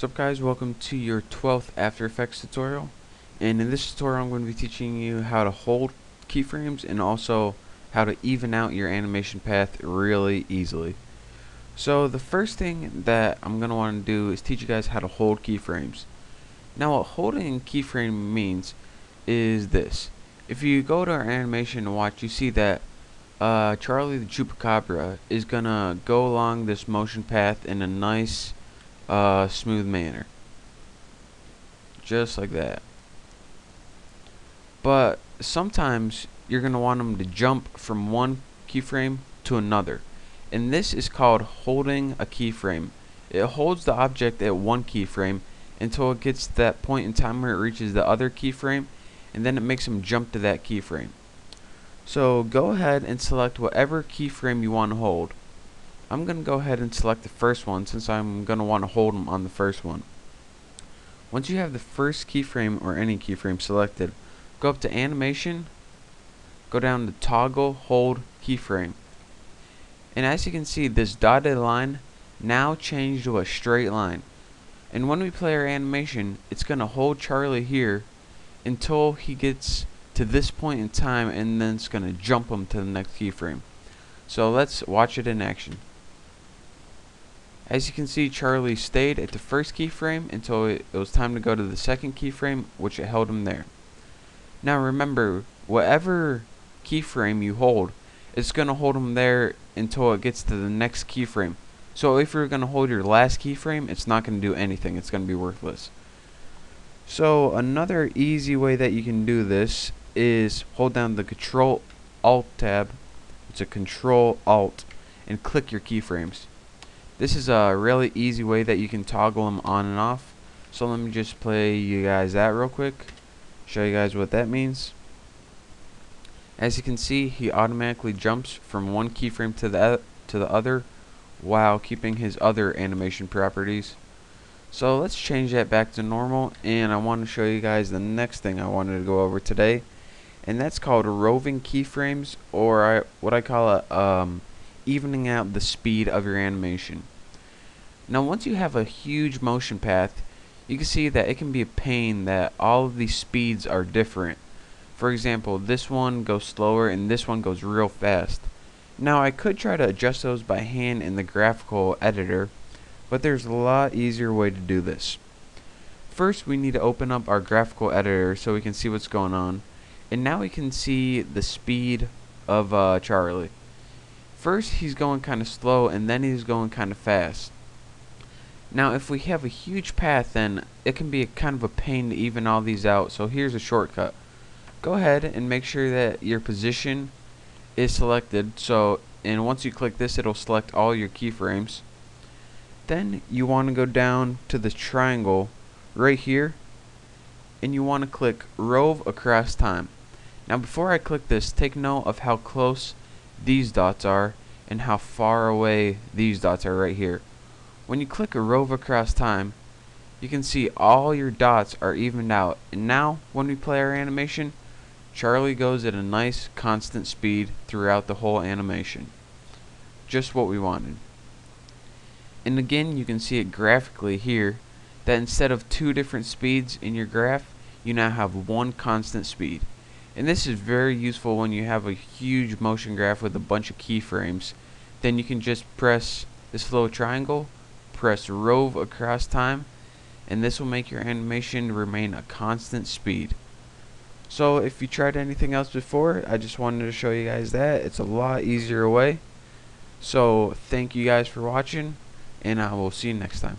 What's up guys, welcome to your 12th After Effects tutorial, and in this tutorial I'm going to be teaching you how to hold keyframes and also how to even out your animation path really easily. So the first thing that I'm going to want to do is teach you guys how to hold keyframes. Now what holding a keyframe means is this. If you go to our animation and watch, you see that Charlie the Chupacabra is going to go along this motion path in a nice smooth manner, just like that. But sometimes you're going to want them to jump from one keyframe to another, and this is called holding a keyframe. It holds the object at one keyframe until it gets to that point in time where it reaches the other keyframe, and then it makes them jump to that keyframe. So go ahead and select whatever keyframe you want to hold. I'm going to go ahead and select the first one since I'm going to want to hold them on the first one. Once you have the first keyframe or any keyframe selected, go up to Animation, go down to Toggle Hold Keyframe. And as you can see, this dotted line now changed to a straight line. And when we play our animation, it's going to hold Charlie here until he gets to this point in time, and then it's going to jump him to the next keyframe. So let's watch it in action. As you can see, Charlie stayed at the first keyframe until it was time to go to the second keyframe, which it held him there. Now remember, whatever keyframe you hold, it's going to hold him there until it gets to the next keyframe. So if you're going to hold your last keyframe, it's not going to do anything. It's going to be worthless. So another easy way that you can do this is hold down the Control Alt tab. It's a Control Alt and click your keyframes. This is a really easy way that you can toggle them on and off. So let me just play you guys that real quick, show you guys what that means. As you can see, he automatically jumps from one keyframe to the other while keeping his other animation properties. So let's change that back to normal, and I want to show you guys the next thing I wanted to go over today, and that's called Roving Keyframes, or what I call it, evening out the speed of your animation. Now once you have a huge motion path, you can see that it can be a pain that all of these speeds are different. For example, this one goes slower and this one goes real fast. Now I could try to adjust those by hand in the Graphical Editor, but there's a lot easier way to do this. First we need to open up our Graphical Editor so we can see what's going on, and now we can see the speed of Charlie. First he's going kind of slow and then he's going kind of fast. Now if we have a huge path, then it can be kind of a pain to even all these out, so here's a shortcut. Go ahead and make sure that your position is selected, and once you click this it'll select all your keyframes. Then you want to go down to the triangle right here and you want to click Rove Across Time. Now before I click this, take note of how close these dots are and how far away these dots are right here. When you click a Rove Across Time, you can see all your dots are evened out, and now when we play our animation, Charlie goes at a nice constant speed throughout the whole animation. Just what we wanted. And again, you can see it graphically here that instead of two different speeds in your graph, you now have one constant speed. And this is very useful when you have a huge motion graph with a bunch of keyframes. Then you can just press this little triangle, press Rove Across Time, and this will make your animation remain a constant speed. So if you tried anything else before, I just wanted to show you guys that. It's a lot easier way. So thank you guys for watching, and I will see you next time.